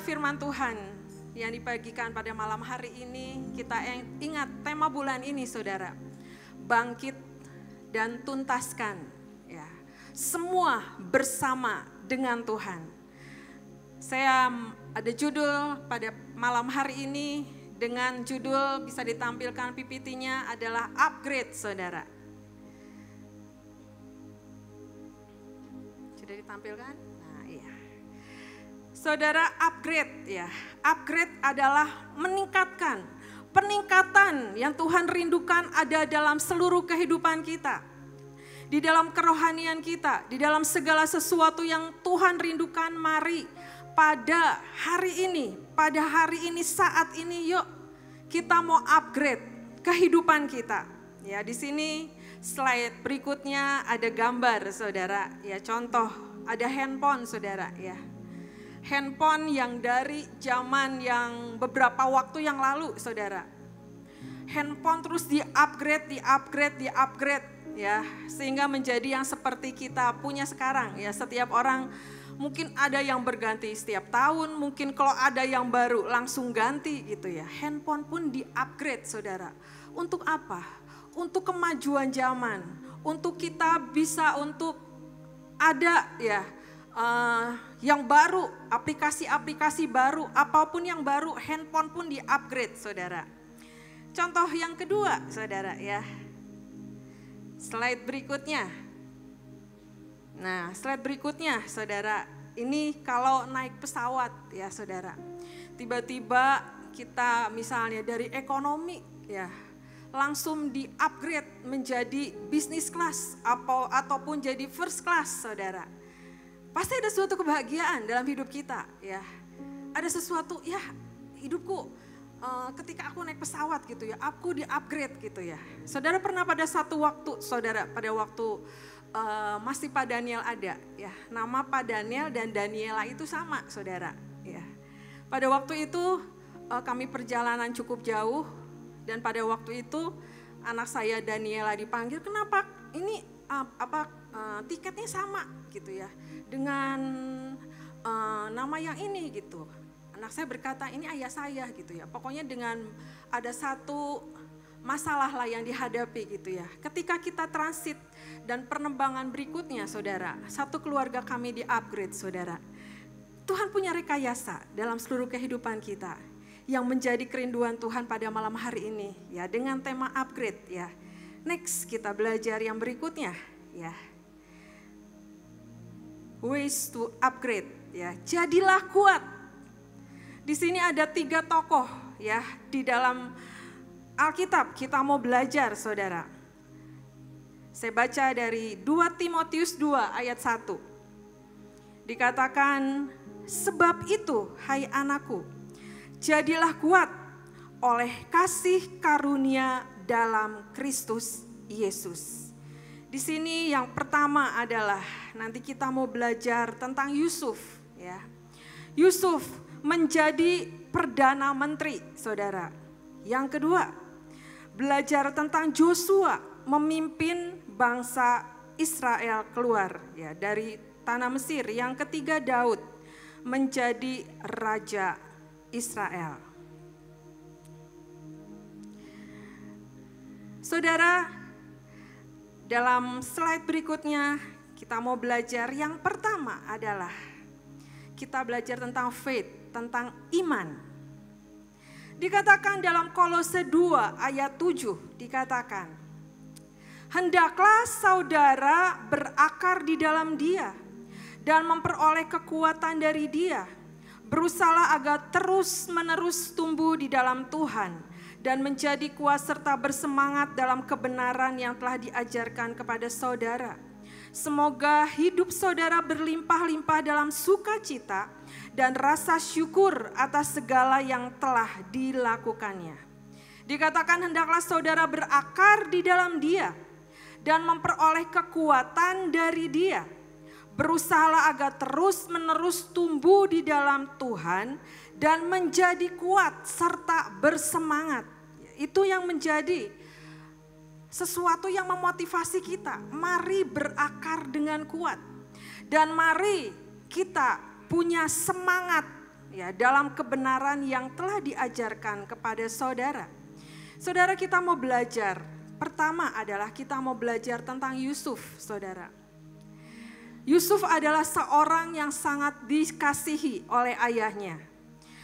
firman Tuhan yang dibagikan pada malam hari ini, kita ingat tema bulan ini saudara, bangkit dan tuntaskan ya, semua bersama dengan Tuhan. Saya ada judul pada malam hari ini dengan judul bisa ditampilkan PPT-nya adalah upgrade saudara. Sudah ditampilkan? Nah iya. Saudara, upgrade ya. Upgrade adalah meningkatkan. Peningkatan yang Tuhan rindukan ada dalam seluruh kehidupan kita. Di dalam kerohanian kita, di dalam segala sesuatu yang Tuhan rindukan, mari pada hari ini, saat ini yuk kita mau upgrade kehidupan kita. Ya, di sini slide berikutnya ada gambar saudara, ya contoh ada handphone saudara ya. Handphone yang dari zaman yang beberapa waktu yang lalu saudara. Handphone terus di-upgrade ya, sehingga menjadi yang seperti kita punya sekarang ya. Setiap orang mungkin ada yang berganti setiap tahun, mungkin kalau ada yang baru langsung ganti gitu ya. Handphone pun di-upgrade saudara. Untuk apa? Untuk kemajuan zaman, untuk kita bisa untuk ada ya yang baru, aplikasi-aplikasi baru, apapun yang baru, handphone pun di-upgrade saudara. Contoh yang kedua saudara ya, slide berikutnya. Nah slide berikutnya saudara, ini kalau naik pesawat ya saudara, tiba-tiba kita misalnya dari ekonomi ya, langsung di-upgrade menjadi business class ataupun jadi first class saudara. Pasti ada suatu kebahagiaan dalam hidup kita ya. Ada sesuatu ya hidupku ketika aku naik pesawat gitu ya, aku di-upgrade gitu ya. Saudara pernah pada satu waktu saudara, pada waktu masih Pak Daniel ada ya. Nama Pak Daniel dan Daniela itu sama saudara ya. Pada waktu itu kami perjalanan cukup jauh dan pada waktu itu anak saya Daniela dipanggil, kenapa ini tiketnya sama gitu ya dengan nama yang ini gitu. Anak saya berkata ini ayah saya gitu ya. Pokoknya dengan ada satu masalah lah yang dihadapi gitu ya. Ketika kita transit dan penerbangan berikutnya saudara, satu keluarga kami di-upgrade saudara. Tuhan punya rekayasa dalam seluruh kehidupan kita yang menjadi kerinduan Tuhan pada malam hari ini ya, dengan tema upgrade ya. Next kita belajar yang berikutnya ya. Ways to upgrade ya. Jadilah kuat. Di sini ada 3 tokoh ya di dalam Alkitab, kita mau belajar saudara. Saya baca dari 2 Timotius 2 ayat 1. Dikatakan, sebab itu hai anakku, jadilah kuat oleh kasih karunia dalam Kristus Yesus. Di sini yang pertama adalah nanti kita mau belajar tentang Yusuf ya. Yusuf menjadi perdana menteri saudara. Yang kedua, belajar tentang Joshua memimpin bangsa Israel keluar ya dari tanah Mesir. Yang ketiga, Daud menjadi raja Israel. Saudara, dalam slide berikutnya kita mau belajar yang pertama adalah kita belajar tentang faith, tentang iman. Dikatakan dalam Kolose 2 ayat 7 dikatakan, hendaklah saudara berakar di dalam Dia dan memperoleh kekuatan dari Dia. Berusahalah agar terus-menerus tumbuh di dalam Tuhan dan menjadi kuat serta bersemangat dalam kebenaran yang telah diajarkan kepada saudara. Semoga hidup saudara berlimpah-limpah dalam sukacita dan rasa syukur atas segala yang telah dilakukannya. Dikatakan hendaklah saudara berakar di dalam Dia dan memperoleh kekuatan dari Dia. Berusahalah agar terus-menerus tumbuh di dalam Tuhan dan menjadi kuat serta bersemangat. Itu yang menjadi sesuatu yang memotivasi kita. Mari berakar dengan kuat dan mari kita punya semangat ya dalam kebenaran yang telah diajarkan kepada saudara. Saudara, kita mau belajar. Pertama adalah kita mau belajar tentang Yusuf, saudara. Yusuf adalah seorang yang sangat dikasihi oleh ayahnya.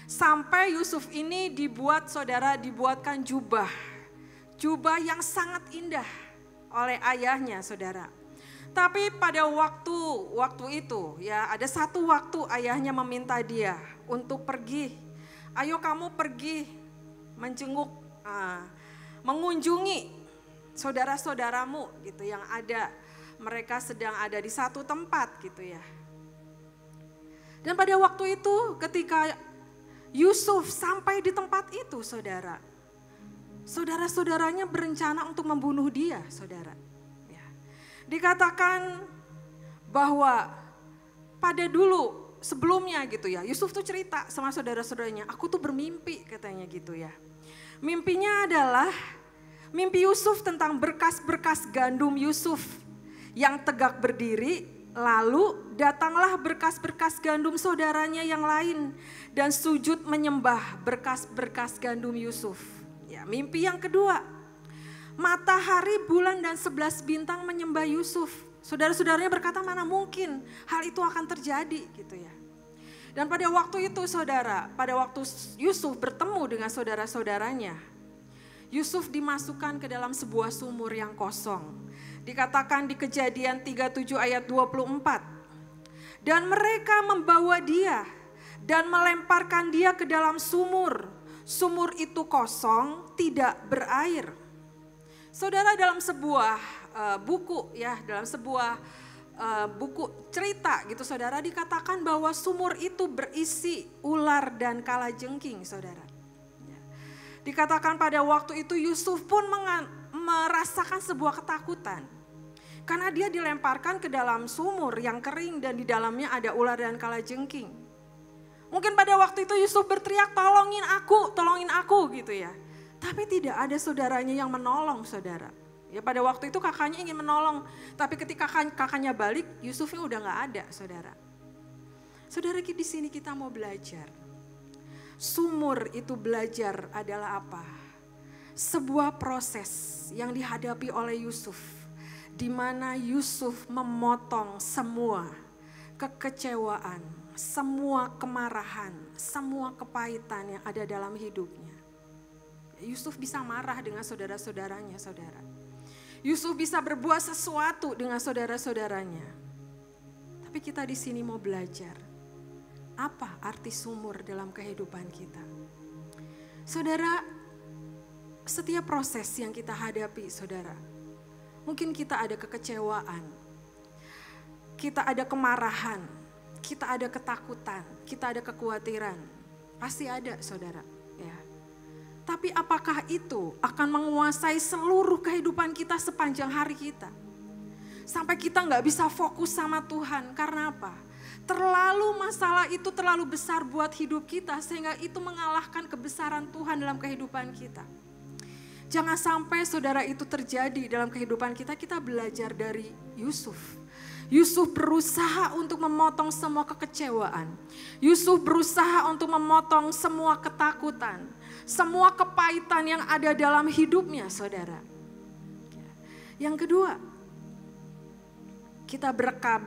Sampai Yusuf ini dibuatkan jubah. Jubah yang sangat indah oleh ayahnya, saudara. Tapi pada waktu itu ya ada satu waktu ayahnya meminta dia untuk pergi. Ayo kamu pergi menjenguk, mengunjungi saudara-saudaramu gitu yang ada, mereka sedang ada di satu tempat gitu ya. Dan pada waktu itu ketika Yusuf sampai di tempat itu, saudara-saudaranya berencana untuk membunuh dia, saudara. Ya. Dikatakan bahwa pada dulu sebelumnya gitu ya, Yusuf tuh cerita sama saudara-saudaranya, aku tuh bermimpi katanya gitu ya. Mimpinya adalah mimpi Yusuf tentang berkas-berkas gandum Yusuf yang tegak berdiri, lalu datanglah berkas-berkas gandum saudaranya yang lain dan sujud menyembah berkas-berkas gandum Yusuf. Ya, mimpi yang kedua, matahari, bulan dan 11 bintang menyembah Yusuf. Saudara-saudaranya berkata, mana mungkin hal itu akan terjadi gitu ya. Dan pada waktu itu saudara, pada waktu Yusuf bertemu dengan saudara-saudaranya, Yusuf dimasukkan ke dalam sebuah sumur yang kosong. Dikatakan di Kejadian 37 ayat 24. Dan mereka membawa dia dan melemparkan dia ke dalam sumur. Sumur itu kosong, tidak berair. Saudara, dalam sebuah buku ya, dalam sebuah buku cerita gitu saudara, dikatakan bahwa sumur itu berisi ular dan kalajengking, saudara. Dikatakan pada waktu itu Yusuf pun merasakan sebuah ketakutan. Karena dia dilemparkan ke dalam sumur yang kering dan di dalamnya ada ular dan kalajengking. Mungkin pada waktu itu Yusuf berteriak, tolongin aku gitu ya. Tapi tidak ada saudaranya yang menolong, saudara. Ya pada waktu itu kakaknya ingin menolong. Tapi ketika kakaknya balik, Yusufnya udah gak ada, saudara. Saudara, di sini kita mau belajar. Sumur itu belajar adalah apa? Sebuah proses yang dihadapi oleh Yusuf, di mana Yusuf memotong semua kekecewaan, semua kemarahan, semua kepahitan yang ada dalam hidupnya. Yusuf bisa marah dengan saudara-saudaranya, saudara. Yusuf bisa berbuat sesuatu dengan saudara-saudaranya. Tapi kita di sini mau belajar. Apa arti sumur dalam kehidupan kita? Saudara, setiap proses yang kita hadapi, saudara, mungkin kita ada kekecewaan, kita ada kemarahan, kita ada ketakutan, kita ada kekhawatiran. Pasti ada, saudara. Ya. Tapi apakah itu akan menguasai seluruh kehidupan kita sepanjang hari kita? Sampai kita gak bisa fokus sama Tuhan, karena apa? Masalah itu terlalu besar buat hidup kita sehingga itu mengalahkan kebesaran Tuhan dalam kehidupan kita. Jangan sampai saudara itu terjadi dalam kehidupan kita. Kita belajar dari Yusuf. Yusuf berusaha untuk memotong semua kekecewaan. Yusuf berusaha untuk memotong semua ketakutan, semua kepahitan yang ada dalam hidupnya, saudara. Yang kedua, kita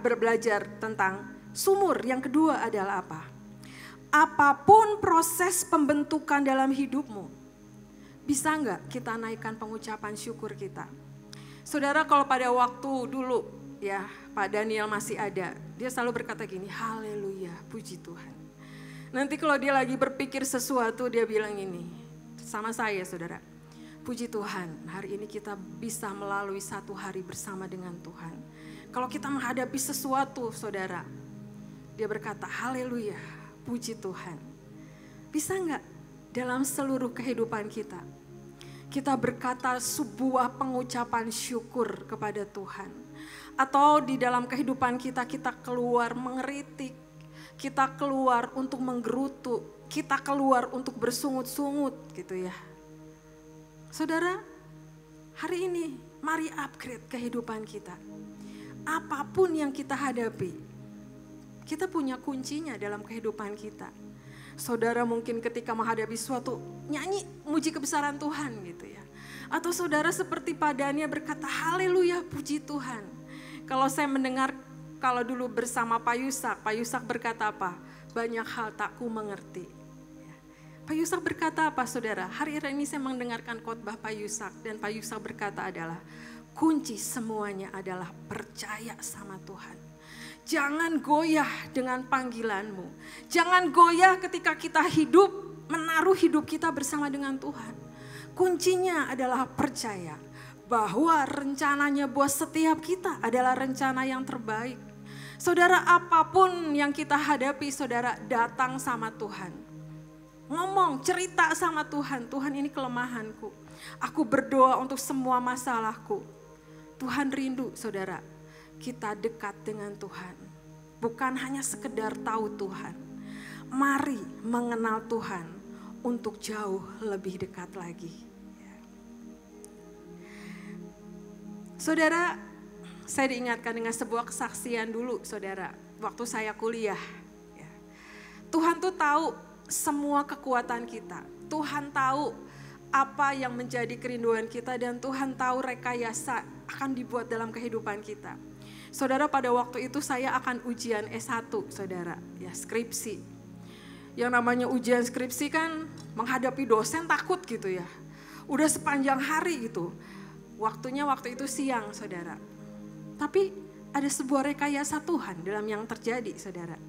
belajar tentang sumur. Yang kedua adalah apa? Apapun proses pembentukan dalam hidupmu, bisa enggak kita naikkan pengucapan syukur kita? Saudara, kalau pada waktu dulu ya Pak Daniel masih ada, dia selalu berkata gini, haleluya, puji Tuhan. Nanti kalau dia lagi berpikir sesuatu, dia bilang ini sama saya, saudara. Puji Tuhan, hari ini kita bisa melalui satu hari bersama dengan Tuhan. Kalau kita menghadapi sesuatu, saudara, dia berkata, haleluya, puji Tuhan. Bisa enggak dalam seluruh kehidupan kita, kita berkata sebuah pengucapan syukur kepada Tuhan. Atau di dalam kehidupan kita, kita keluar mengeritik, kita keluar untuk menggerutu, kita keluar untuk bersungut-sungut gitu ya. Saudara, hari ini mari upgrade kehidupan kita. Apapun yang kita hadapi, kita punya kuncinya dalam kehidupan kita. Saudara mungkin ketika menghadapi suatu nyanyi muji kebesaran Tuhan gitu ya. Atau saudara seperti padanya berkata haleluya puji Tuhan. Kalau saya mendengar kalau dulu bersama Pak Yusak berkata apa? Banyak hal tak ku mengerti. Pak Yusak berkata apa saudara? Hari ini saya mendengarkan khotbah Pak Yusak dan Pak Yusak berkata adalah kunci semuanya adalah percaya sama Tuhan. Jangan goyah dengan panggilanmu. Jangan goyah ketika kita hidup, menaruh hidup kita bersama dengan Tuhan. Kuncinya adalah percaya bahwa rencananya buat setiap kita adalah rencana yang terbaik. Saudara, apapun yang kita hadapi, saudara datang sama Tuhan. Ngomong, cerita sama Tuhan. Tuhan, ini kelemahanku. Aku berdoa untuk semua masalahku. Tuhan rindu, saudara. Kita dekat dengan Tuhan, bukan hanya sekedar tahu Tuhan. Mari mengenal Tuhan untuk jauh lebih dekat lagi. Saudara, saya diingatkan dengan sebuah kesaksian dulu saudara, waktu saya kuliah. Tuhan tuh tahu semua kekuatan kita. Tuhan tahu apa yang menjadi kerinduan kita dan Tuhan tahu rekayasa akan dibuat dalam kehidupan kita. Saudara, pada waktu itu saya akan ujian S1, saudara, ya skripsi. Yang namanya ujian skripsi kan menghadapi dosen takut gitu ya. Udah sepanjang hari gitu. Waktunya waktu itu siang, saudara. Tapi ada sebuah rekayasa Tuhan dalam yang terjadi, saudara.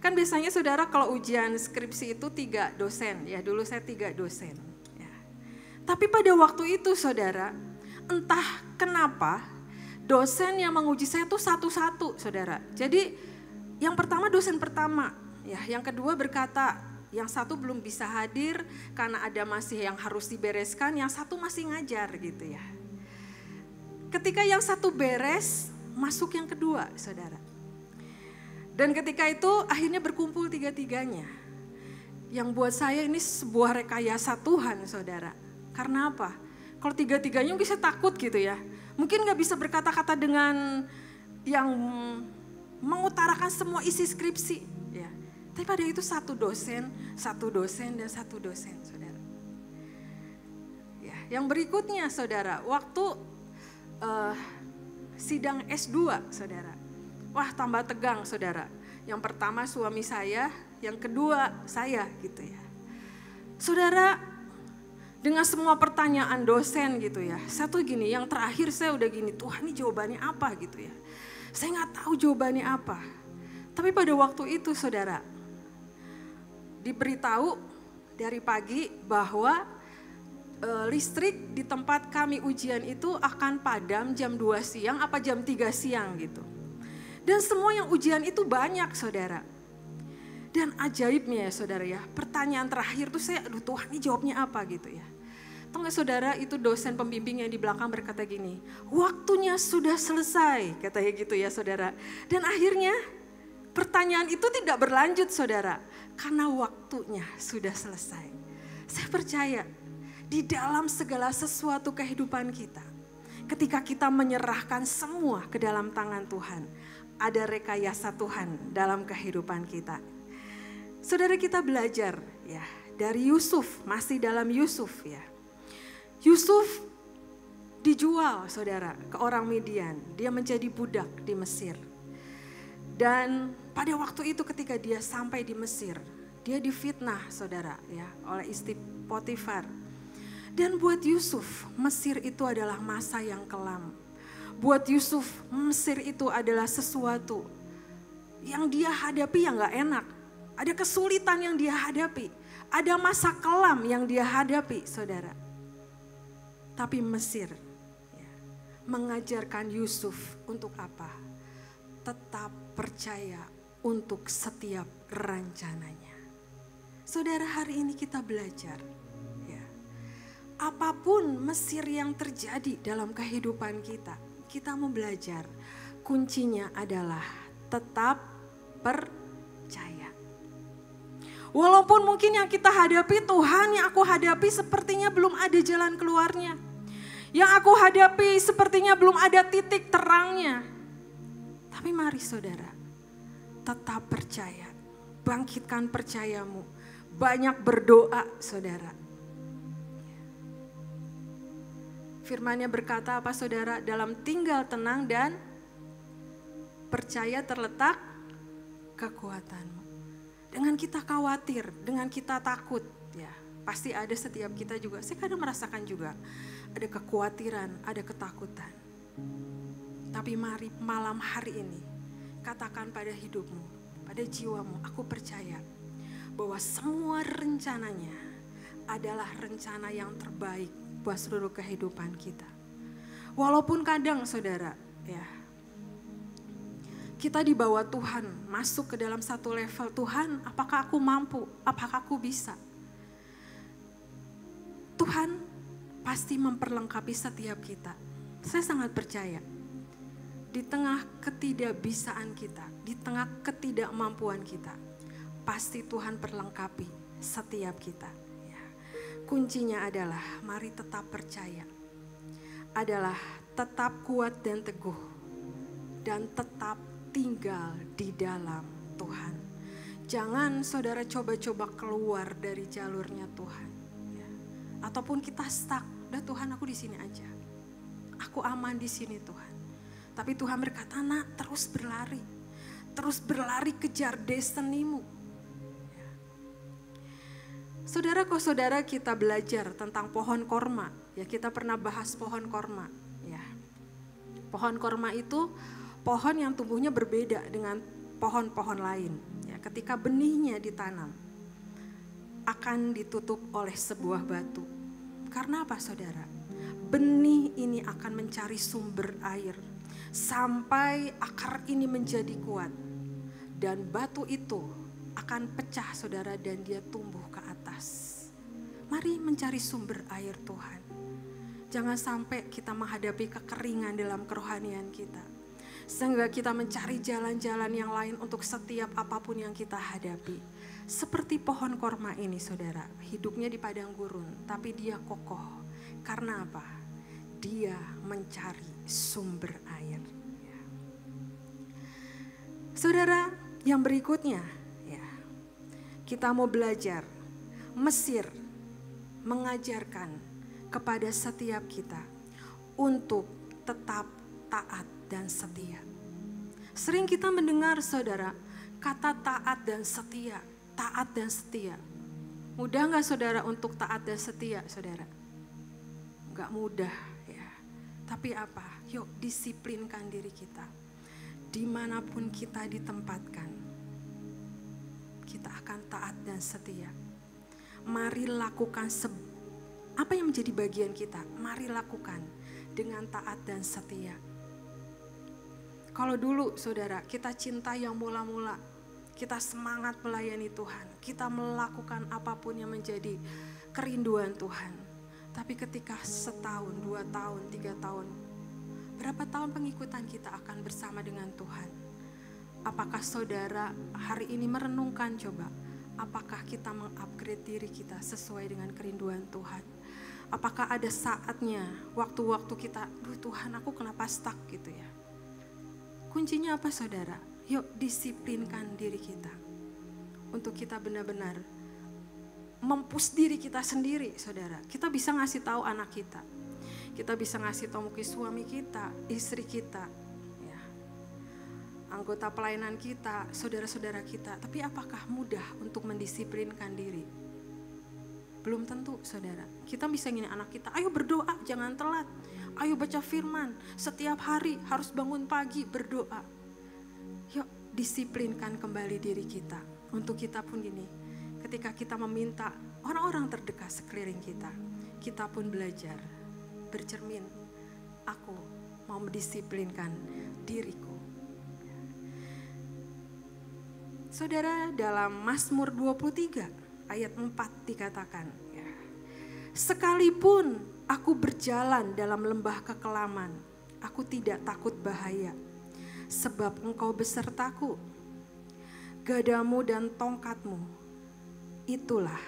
Kan biasanya saudara kalau ujian skripsi itu 3 dosen, ya dulu saya 3 dosen. Ya. Tapi pada waktu itu saudara, entah kenapa, dosen yang menguji saya tuh satu-satu saudara. Jadi yang pertama dosen pertama, ya, yang kedua berkata yang satu belum bisa hadir karena ada masih yang harus dibereskan, yang satu masih ngajar gitu ya. Ketika yang satu beres, masuk yang kedua saudara. Dan ketika itu akhirnya berkumpul 3-tiganya. Yang buat saya ini sebuah rekayasa Tuhan saudara. Karena apa? Kalau 3-tiganya mungkin saya takut gitu ya. Mungkin gak bisa berkata-kata dengan yang mengutarakan semua isi skripsi. Ya. Tapi pada itu satu dosen, dan satu dosen, saudara. Ya, yang berikutnya, saudara, waktu sidang S2, saudara. Wah, tambah tegang, saudara. Yang pertama suami saya, yang kedua saya, gitu ya. Saudara, dengan semua pertanyaan dosen gitu ya. Saya tuh gini, yang terakhir saya udah gini, Tuhan ini jawabannya apa gitu ya. Saya gak tahu jawabannya apa. Tapi pada waktu itu saudara, diberitahu dari pagi bahwa listrik di tempat kami ujian itu akan padam jam 2 siang apa jam 3 siang gitu. Dan semua yang ujian itu banyak saudara. Dan ajaibnya ya saudara ya, pertanyaan terakhir tuh saya, aduh Tuhan ini jawabnya apa gitu ya. Tahu gak saudara, itu dosen pembimbing yang di belakang berkata gini, waktunya sudah selesai, katanya gitu ya saudara. Dan akhirnya pertanyaan itu tidak berlanjut saudara, karena waktunya sudah selesai. Saya percaya di dalam segala sesuatu kehidupan kita, ketika kita menyerahkan semua ke dalam tangan Tuhan, ada rekayasa Tuhan dalam kehidupan kita. Saudara, kita belajar ya dari Yusuf, masih dalam Yusuf ya. Yusuf dijual saudara ke orang Midian, dia menjadi budak di Mesir. Dan pada waktu itu ketika dia sampai di Mesir, dia difitnah saudara ya oleh istri Potifar. Dan buat Yusuf, Mesir itu adalah masa yang kelam. Buat Yusuf, Mesir itu adalah sesuatu yang dia hadapi yang gak enak. Ada kesulitan yang dia hadapi. Ada masa kelam yang dia hadapi, saudara. Tapi Mesir ya, mengajarkan Yusuf untuk apa? Tetap percaya untuk setiap rencananya. Saudara, hari ini kita belajar. Ya, apapun Mesir yang terjadi dalam kehidupan kita, kita mau belajar. Kuncinya adalah tetap percaya. Walaupun mungkin yang kita hadapi, Tuhan yang aku hadapi sepertinya belum ada jalan keluarnya. Yang aku hadapi sepertinya belum ada titik terangnya. Tapi mari saudara, tetap percaya. Bangkitkan percayamu banyak berdoa, saudara. Firman-Nya berkata apa, saudara? Dalam tinggal tenang dan percaya terletak kekuatanmu. Dengan kita khawatir, dengan kita takut, ya pasti ada setiap kita juga. Saya kadang merasakan juga ada kekhawatiran, ada ketakutan. Tapi mari malam hari ini katakan pada hidupmu, pada jiwamu, aku percaya bahwa semua rencananya adalah rencana yang terbaik buat seluruh kehidupan kita. Walaupun kadang, saudara, ya kita dibawa Tuhan masuk ke dalam satu level, Tuhan, apakah aku mampu? Apakah aku bisa? Tuhan pasti memperlengkapi setiap kita. Saya sangat percaya. Di tengah ketidakbisaan kita, di tengah ketidakmampuan kita, pasti Tuhan perlengkapi setiap kita. Ya. Kuncinya adalah mari tetap percaya, adalah tetap kuat dan teguh, dan tetap tinggal di dalam Tuhan. Jangan saudara coba-coba keluar dari jalurnya Tuhan. Ya. Ataupun kita stuck, udah Tuhan aku di sini aja, aku aman di sini Tuhan. Tapi Tuhan berkata, nak terus berlari kejar destinimu. Ya. Saudara, kok saudara kita belajar tentang pohon korma, ya kita pernah bahas pohon korma. Ya. Pohon korma itu pohon yang tumbuhnya berbeda dengan pohon-pohon lain. Ya, ketika benihnya ditanam, akan ditutup oleh sebuah batu. Karena apa, saudara? Benih ini akan mencari sumber air sampai akar ini menjadi kuat, dan batu itu akan pecah, saudara, dan dia tumbuh ke atas. Mari mencari sumber air Tuhan. Jangan sampai kita menghadapi kekeringan dalam kerohanian kita, sehingga kita mencari jalan-jalan yang lain untuk setiap apapun yang kita hadapi. Seperti pohon korma ini, saudara, hidupnya di padang gurun, tapi dia kokoh. Karena apa? Dia mencari sumber air. Ya. Saudara, yang berikutnya, ya, kita mau belajar. Mesir mengajarkan kepada setiap kita untuk tetap taat dan setia. Sering kita mendengar, saudara, kata taat dan setia, taat dan setia. Mudah gak, saudara, untuk taat dan setia, saudara? Gak mudah. Tapi apa? Yuk disiplinkan diri kita. Dimanapun kita ditempatkan, kita akan taat dan setia. Mari lakukan apa yang menjadi bagian kita. Mari lakukan dengan taat dan setia. Kalau dulu, saudara, kita cinta yang mula-mula, kita semangat melayani Tuhan, kita melakukan apapun yang menjadi kerinduan Tuhan. Tapi ketika 1 tahun, 2 tahun, 3 tahun, berapa tahun pengikutan kita akan bersama dengan Tuhan? Apakah saudara hari ini merenungkan coba, apakah kita mengupgrade diri kita sesuai dengan kerinduan Tuhan? Apakah ada saatnya, waktu-waktu kita, Tuhan aku kenapa stuck gitu ya? Kuncinya apa, saudara? Yuk disiplinkan diri kita, untuk kita benar-benar mempus diri kita sendiri, saudara. Kita bisa ngasih tahu anak kita, kita bisa ngasih tahu mungkin suami kita, istri kita, ya, anggota pelayanan kita, saudara-saudara kita. Tapi apakah mudah untuk mendisiplinkan diri? Belum tentu, saudara. Kita bisa ngini anak kita, ayo berdoa, jangan telat. Ayo baca firman, setiap hari harus bangun pagi berdoa. Yuk disiplinkan kembali diri kita. Untuk kita pun gini, ketika kita meminta orang-orang terdekat sekeliling kita, kita pun belajar bercermin, aku mau mendisiplinkan diriku. Saudara, dalam Mazmur 23 ayat 4 dikatakan, ya, sekalipun aku berjalan dalam lembah kekelaman, aku tidak takut bahaya, sebab engkau besertaku, gadamu dan tongkatmu itulah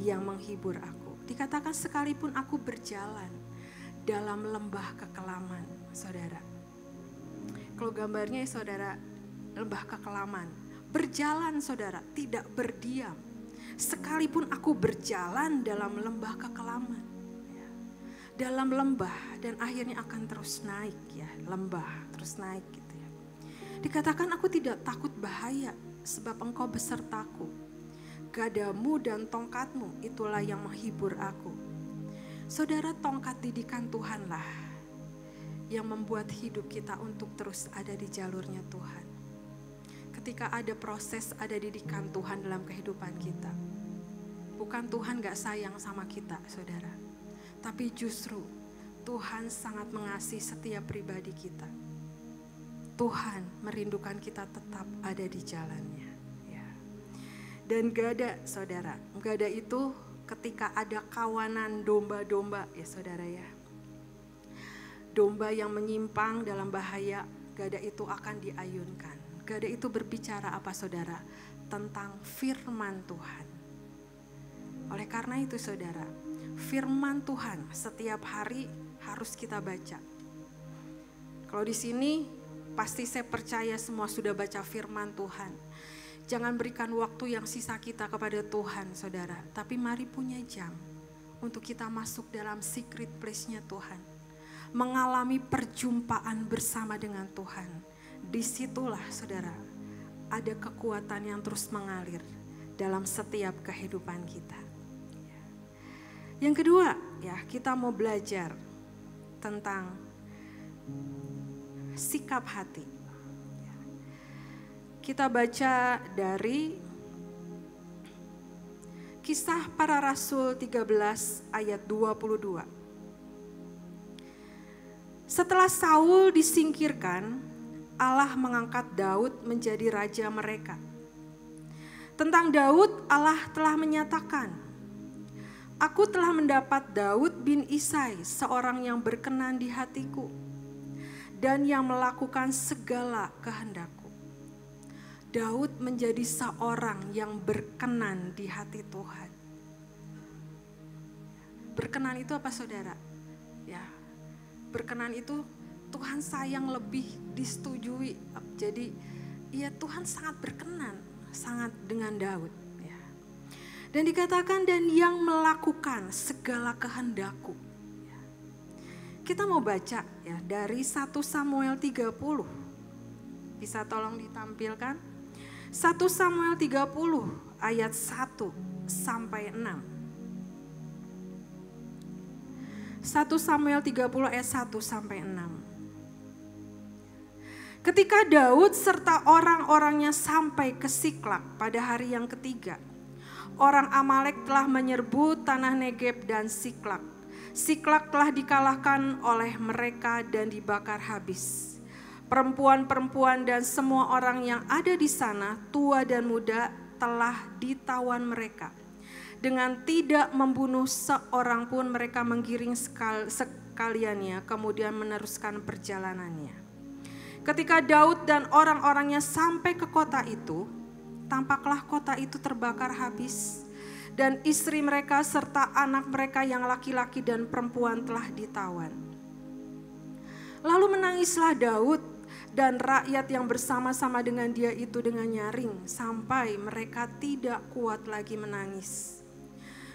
yang menghibur aku. Dikatakan sekalipun aku berjalan dalam lembah kekelaman, saudara. Kalau gambarnya, saudara, lembah kekelaman. Berjalan, saudara, tidak berdiam. sekalipun aku berjalan dalam lembah kekelaman. Dalam lembah dan akhirnya akan terus naik ya, lembah terus naik gitu ya. Dikatakan aku tidak takut bahaya sebab engkau besertaku. Gadamu dan tongkatmu itulah yang menghibur aku. Saudara, tongkat didikan Tuhanlah yang membuat hidup kita untuk terus ada di jalurnya Tuhan. Ketika ada proses, ada didikan Tuhan dalam kehidupan kita. Bukan Tuhan gak sayang sama kita, saudara. Tapi justru Tuhan sangat mengasihi setiap pribadi kita. Tuhan merindukan kita tetap ada di jalannya. Ya. Dan gak ada, saudara. Gak ada itu ketika ada kawanan domba-domba, ya saudara ya. Domba yang menyimpang dalam bahaya, gada itu akan diayunkan. Gada itu berbicara apa saudara? Tentang firman Tuhan. Oleh karena itu saudara, firman Tuhan setiap hari harus kita baca. Kalau di sini pasti saya percaya semua sudah baca firman Tuhan. Jangan berikan waktu yang sisa kita kepada Tuhan saudara. Tapi mari punya jam untuk kita masuk dalam secret place-nya Tuhan. Mengalami perjumpaan bersama dengan Tuhan. Disitulah saudara ada kekuatan yang terus mengalir dalam setiap kehidupan kita. Yang kedua ya, kita mau belajar tentang sikap hati. Kita baca dari Kisah Para Rasul 13 ayat 22. Setelah Saul disingkirkan, Allah mengangkat Daud menjadi raja mereka. Tentang Daud, Allah telah menyatakan, Aku telah mendapat Daud bin Isai, seorang yang berkenan di hatiku, dan yang melakukan segala kehendakku. Daud menjadi seorang yang berkenan di hati Tuhan. Berkenan itu apa saudara? Ya, berkenan itu Tuhan sayang lebih disetujui. Jadi ya Tuhan sangat berkenan, sangat dengan Daud. Dan dikatakan dan yang melakukan segala kehendakku. Kita mau baca ya dari 1 Samuel 30. Bisa tolong ditampilkan? 1 Samuel 30 ayat 1 sampai 6. 1 Samuel 30 ayat 1 sampai 6. Ketika Daud serta orang-orangnya sampai ke Siklak pada hari yang ketiga, orang Amalek telah menyerbu tanah Negeb dan Siklak. Siklak telah dikalahkan oleh mereka dan dibakar habis. Perempuan-perempuan dan semua orang yang ada di sana, tua dan muda, telah ditawan mereka. Dengan tidak membunuh seorang pun mereka menggiring sekaliannya, kemudian meneruskan perjalanannya. Ketika Daud dan orang-orangnya sampai ke kota itu, tampaklah kota itu terbakar habis, dan istri mereka serta anak mereka yang laki-laki dan perempuan telah ditawan. Lalu menangislah Daud dan rakyat yang bersama-sama dengan dia itu dengan nyaring, sampai mereka tidak kuat lagi menangis.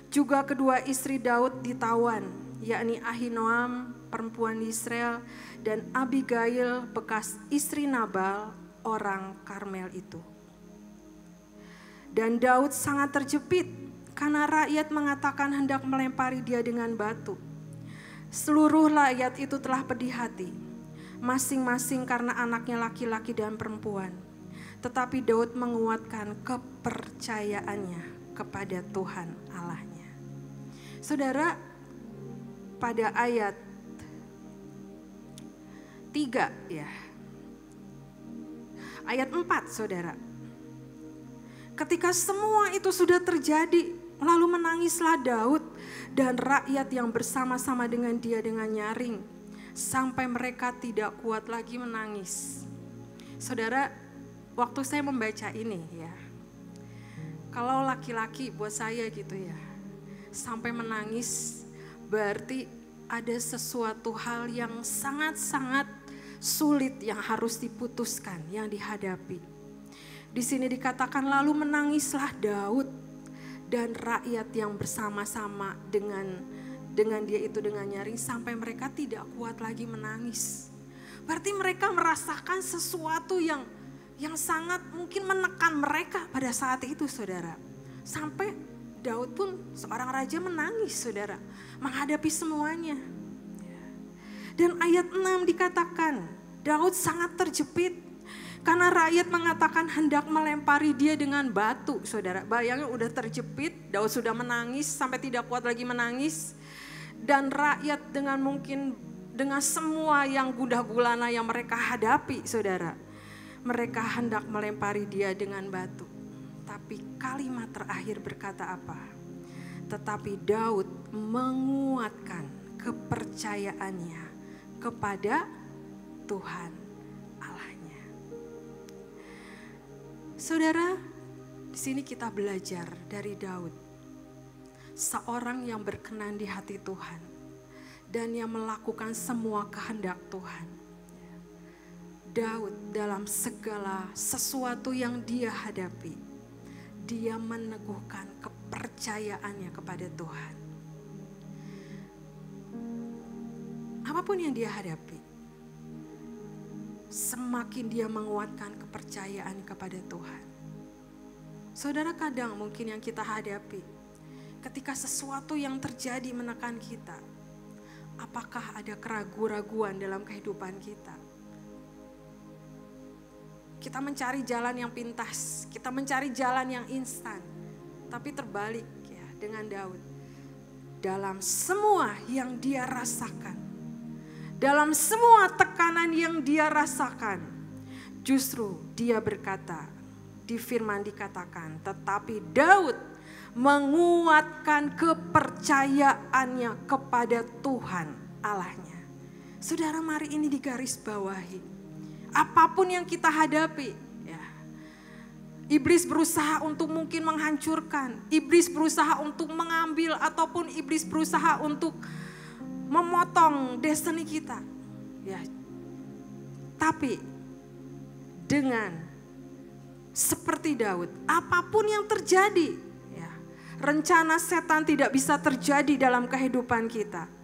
Juga kedua istri Daud ditawan, yakni Ahinoam, perempuan Israel, dan Abigail, bekas istri Nabal, orang Karmel itu. Dan Daud sangat terjepit karena rakyat mengatakan hendak melempari dia dengan batu. Seluruh rakyat itu telah pedih hati, masing-masing karena anaknya laki-laki dan perempuan. Tetapi Daud menguatkan kepercayaannya kepada Tuhan Allahnya. Saudara, pada ayat 3 ya. Ayat 4 saudara. Ketika semua itu sudah terjadi, lalu menangislah Daud dan rakyat yang bersama-sama dengan dia dengan nyaring, sampai mereka tidak kuat lagi menangis. Saudara, waktu saya membaca ini ya, kalau laki-laki buat saya gitu ya, sampai menangis berarti ada sesuatu hal yang sangat-sangat sulit yang harus diputuskan, yang dihadapi. Di sini dikatakan lalu menangislah Daud dan rakyat yang bersama-sama dengan dia itu dengan nyaring sampai mereka tidak kuat lagi menangis. Berarti mereka merasakan sesuatu yang sangat mungkin menekan mereka pada saat itu, saudara. Sampai Daud pun seorang raja menangis, saudara, menghadapi semuanya. Dan ayat 6 dikatakan, Daud sangat terjepit karena rakyat mengatakan hendak melempari dia dengan batu, saudara. Bayangin udah terjepit, Daud sudah menangis sampai tidak kuat lagi menangis. Dan rakyat dengan semua yang gundah gulana yang mereka hadapi, saudara. Mereka hendak melempari dia dengan batu. Tapi kalimat terakhir berkata apa? Tetapi Daud menguatkan kepercayaannya kepada Tuhan Allahnya. Saudara, di sini kita belajar dari Daud. Seorang yang berkenan di hati Tuhan dan yang melakukan semua kehendak Tuhan. Daud dalam segala sesuatu yang dia hadapi, dia meneguhkan kepercayaannya kepada Tuhan. Apapun yang dia hadapi, semakin dia menguatkan kepercayaan kepada Tuhan. Saudara, kadang mungkin yang kita hadapi, ketika sesuatu yang terjadi menekan kita, apakah ada keraguan-raguan dalam kehidupan kita? Kita mencari jalan yang pintas, kita mencari jalan yang instan. Tapi terbalik ya dengan Daud. Dalam semua yang dia rasakan, dalam semua tekanan yang dia rasakan, justru dia berkata, di firman dikatakan, tetapi Daud menguatkan kepercayaannya kepada Tuhan Allahnya. Saudara, mari ini digaris bawahi. Apapun yang kita hadapi, ya, iblis berusaha untuk mungkin menghancurkan, iblis berusaha untuk mengambil, ataupun iblis berusaha untuk memotong destiny kita. Ya. Tapi dengan seperti Daud, apapun yang terjadi, ya, rencana setan tidak bisa terjadi dalam kehidupan kita.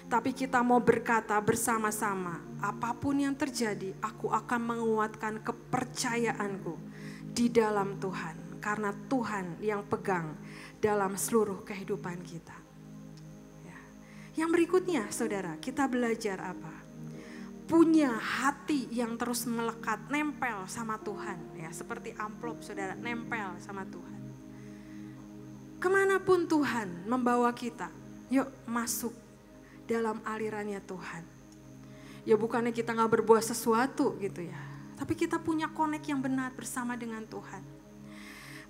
Tapi kita mau berkata bersama-sama, apapun yang terjadi, aku akan menguatkan kepercayaanku di dalam Tuhan. Karena Tuhan yang pegang dalam seluruh kehidupan kita. Ya. Yang berikutnya, saudara, kita belajar apa? Punya hati yang terus melekat, nempel sama Tuhan. Ya, seperti amplop, saudara, nempel sama Tuhan. Kemanapun Tuhan membawa kita, yuk masuk dalam alirannya Tuhan. Ya bukannya kita gak berbuat sesuatu gitu ya. Tapi kita punya connect yang benar bersama dengan Tuhan.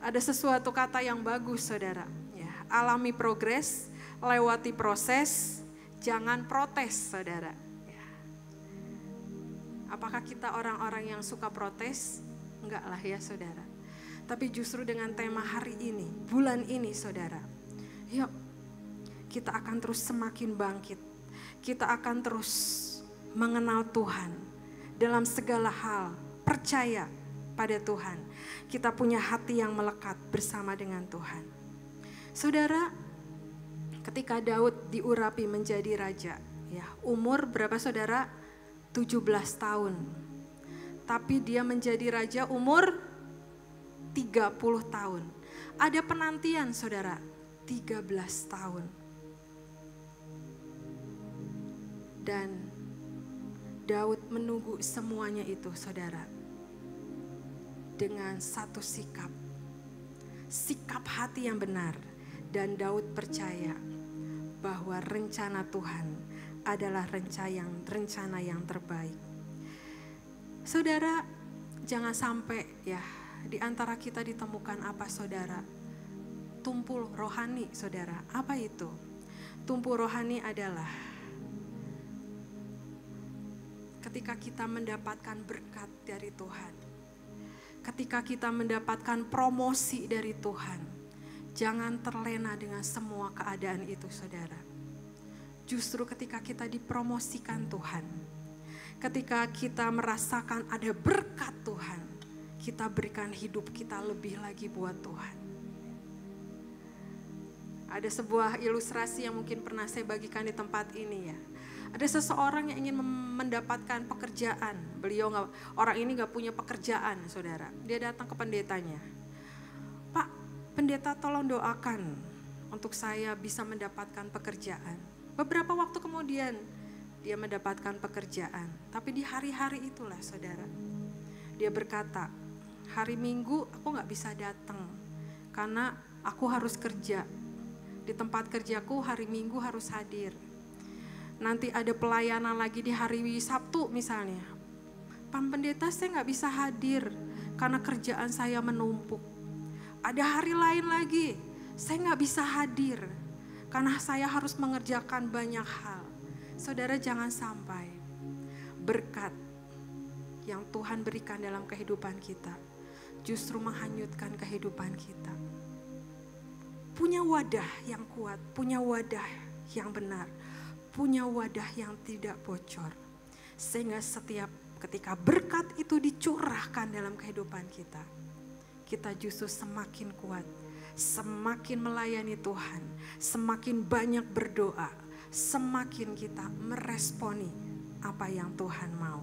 Ada sesuatu kata yang bagus, saudara. Ya, alami progres, lewati proses, jangan protes, saudara. Ya. Apakah kita orang-orang yang suka protes? Enggak lah ya, saudara. Tapi justru dengan tema hari ini, bulan ini, saudara. Yuk, kita akan terus semakin bangkit. Kita akan terus mengenal Tuhan dalam segala hal. Percaya pada Tuhan. Kita punya hati yang melekat bersama dengan Tuhan. Saudara, ketika Daud diurapi menjadi raja, ya, umur berapa, saudara? 17 tahun. Tapi dia menjadi raja umur 30 tahun. Ada penantian, saudara, 13 tahun. Dan Daud menunggu semuanya itu, saudara, dengan satu sikap hati yang benar. Dan Daud percaya bahwa rencana Tuhan adalah rencana yang terbaik. Saudara, jangan sampai ya di antara kita ditemukan apa, saudara? Tumpul rohani, saudara. Apa itu? Tumpul rohani adalah ketika kita mendapatkan berkat dari Tuhan, ketika kita mendapatkan promosi dari Tuhan, jangan terlena dengan semua keadaan itu, saudara. Justru ketika kita dipromosikan Tuhan, ketika kita merasakan ada berkat Tuhan, kita berikan hidup kita lebih lagi buat Tuhan. Ada sebuah ilustrasi yang mungkin pernah saya bagikan di tempat ini ya. Ada seseorang yang ingin mendapatkan pekerjaan. Orang ini gak punya pekerjaan, saudara. Dia datang ke pendetanya. Pak, pendeta tolong doakan untuk saya bisa mendapatkan pekerjaan. Beberapa waktu kemudian dia mendapatkan pekerjaan. Tapi di hari-hari itulah, saudara, dia berkata, hari Minggu aku gak bisa datang karena aku harus kerja. Di tempat kerjaku hari Minggu harus hadir. Nanti ada pelayanan lagi di hari Sabtu misalnya. Pak pendeta, saya gak bisa hadir karena kerjaan saya menumpuk. Ada hari lain lagi, saya gak bisa hadir karena saya harus mengerjakan banyak hal. Saudara, jangan sampai berkat yang Tuhan berikan dalam kehidupan kita justru menghanyutkan kehidupan kita. Punya wadah yang kuat, punya wadah yang benar, punya wadah yang tidak bocor. Sehingga setiap ketika berkat itu dicurahkan dalam kehidupan kita, kita justru semakin kuat, semakin melayani Tuhan, semakin banyak berdoa, semakin kita meresponi apa yang Tuhan mau.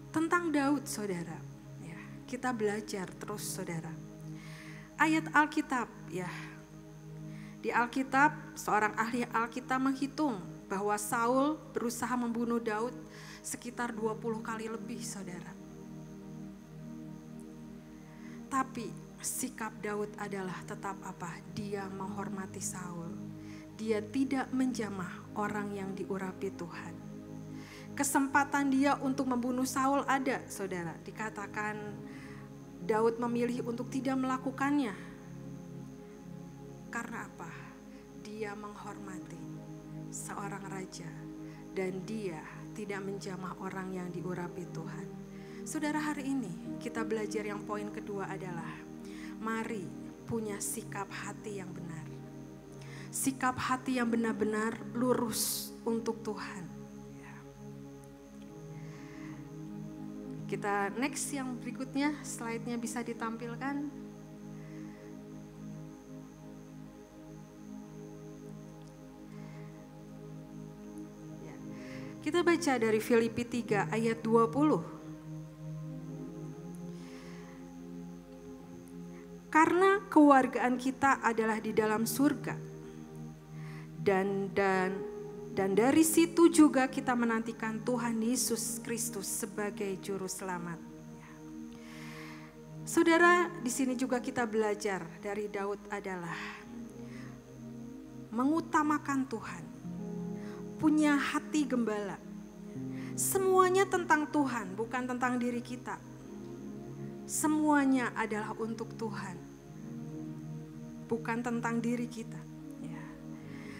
Tentang Daud, saudara, ya, kita belajar terus, saudara. Ayat Alkitab, ya, di Alkitab seorang ahli Alkitab menghitung bahwa Saul berusaha membunuh Daud sekitar 20 kali lebih, saudara. Tapi sikap Daud adalah tetap apa? Dia menghormati Saul. Dia tidak menjamah orang yang diurapi Tuhan. Kesempatan dia untuk membunuh Saul ada, saudara. Dikatakan Daud memilih untuk tidak melakukannya. Karena apa? Dia menghormati seorang raja dan dia tidak menjamah orang yang diurapi Tuhan. Saudara, hari ini kita belajar yang poin kedua adalah mari punya sikap hati yang benar. Sikap hati yang benar-benar lurus untuk Tuhan. Kita next yang berikutnya, slide-nya bisa ditampilkan. Ya. Kita baca dari Filipi 3 ayat 20. Karena kewargaan kita adalah di dalam surga. Dan dari situ juga kita menantikan Tuhan Yesus Kristus sebagai juru selamat. Saudara, di sini juga kita belajar dari Daud adalah mengutamakan Tuhan, punya hati gembala. Semuanya tentang Tuhan, bukan tentang diri kita. Semuanya adalah untuk Tuhan, bukan tentang diri kita.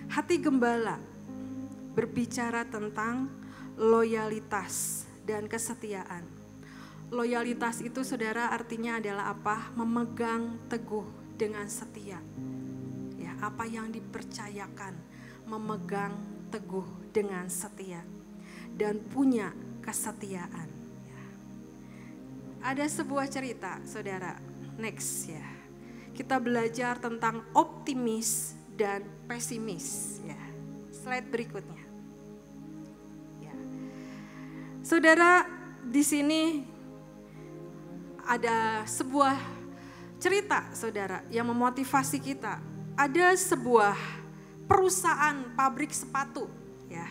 Hati gembala berbicara tentang loyalitas dan kesetiaan. Loyalitas itu, saudara, artinya adalah apa? Memegang teguh dengan setia. Ya, apa yang dipercayakan, memegang teguh dengan setia dan punya kesetiaan. Ya. Ada sebuah cerita, saudara. Next ya. Kita belajar tentang optimis dan pesimis. Ya. Slide berikutnya. Ya. Saudara, di sini ada sebuah cerita, saudara, yang memotivasi kita. Ada sebuah perusahaan pabrik sepatu, ya.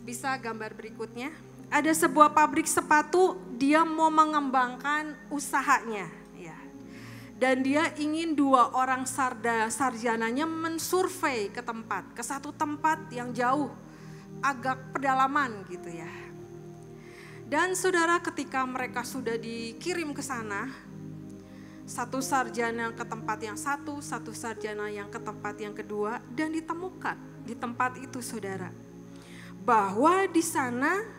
Bisa gambar berikutnya. Ada sebuah pabrik sepatu, dia mau mengembangkan usahanya, ya. Dan dia ingin 2 orang sarjananya mensurvei ke satu tempat yang jauh, agak pedalaman gitu ya. Dan saudara, ketika mereka sudah dikirim ke sana, satu sarjana ke tempat yang satu sarjana yang ke tempat yang kedua, dan ditemukan di tempat itu, saudara, bahwa di sana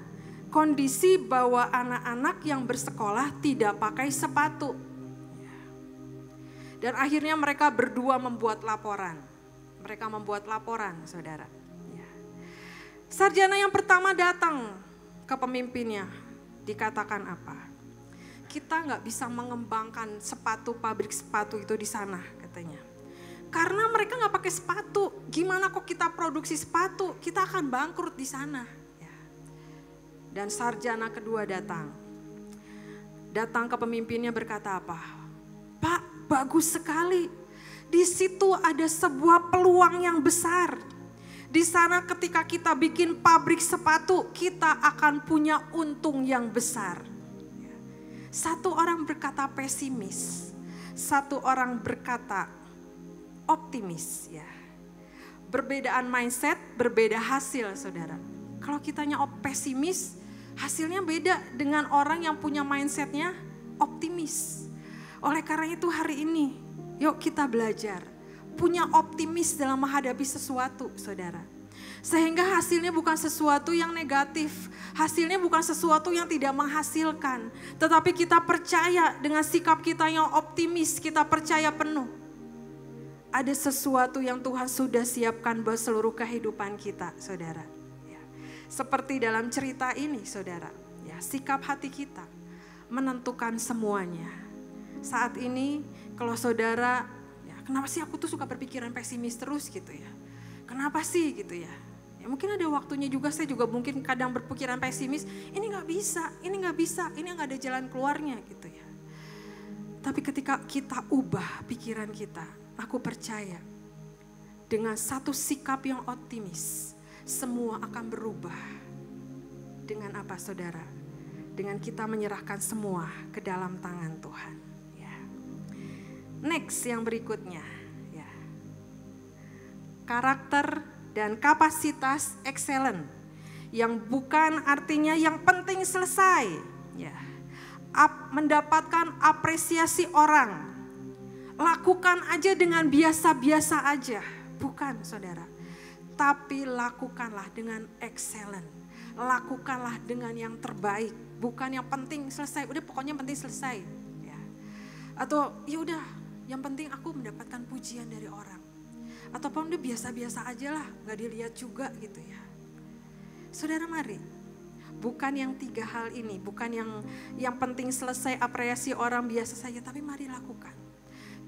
kondisi bahwa anak-anak yang bersekolah tidak pakai sepatu. Dan akhirnya mereka berdua membuat laporan. Mereka membuat laporan, saudara. Sarjana yang pertama datang ke pemimpinnya, dikatakan apa? kita nggak bisa mengembangkan pabrik sepatu itu di sana katanya. Karena mereka nggak pakai sepatu, gimana kok kita produksi sepatu, kita akan bangkrut di sana. Ya. Dan sarjana kedua datang ke pemimpinnya berkata apa? Pak, bagus sekali, di situ ada sebuah peluang yang besar. Di sana ketika kita bikin pabrik sepatu, kita akan punya untung yang besar. Satu orang berkata pesimis, satu orang berkata optimis. Ya. Berbedaan mindset, berbeda hasil saudara. Kalau kitanya pesimis, hasilnya beda dengan orang yang punya mindsetnya optimis. Oleh karena itu hari ini, yuk kita belajar. Punya optimis dalam menghadapi sesuatu saudara. Sehingga hasilnya bukan sesuatu yang negatif. Hasilnya bukan sesuatu yang tidak menghasilkan. Tetapi kita percaya dengan sikap kita yang optimis, kita percaya penuh. Ada sesuatu yang Tuhan sudah siapkan buat seluruh kehidupan kita saudara. Ya. Seperti dalam cerita ini saudara. Ya, sikap hati kita menentukan semuanya. Saat ini kalau saudara, kenapa sih aku tuh suka berpikiran pesimis terus gitu ya? Kenapa sih gitu ya? Ya mungkin ada waktunya juga saya juga mungkin kadang berpikiran pesimis, ini nggak bisa, ini nggak ada jalan keluarnya gitu ya. Tapi ketika kita ubah pikiran kita, aku percaya dengan satu sikap yang optimis, semua akan berubah. Dengan apa saudara? Dengan kita menyerahkan semua ke dalam tangan Tuhan. Ya. Next yang berikutnya. Ya. Karakter dan kapasitas excellent. Yang bukan artinya yang penting selesai. Ya. Mendapatkan apresiasi orang. Lakukan aja dengan biasa-biasa aja. Bukan saudara. Tapi lakukanlah dengan excellent. Lakukanlah dengan yang terbaik. Bukan yang penting selesai. Udah pokoknya yang penting selesai. Ya. Atau ya udah yang penting aku mendapatkan pujian dari orang. Ataupun udah biasa-biasa aja lah. Gak dilihat juga gitu ya. Saudara mari. Bukan yang tiga hal ini. Bukan yang penting selesai apresiasi orang biasa saja. Tapi mari lakukan.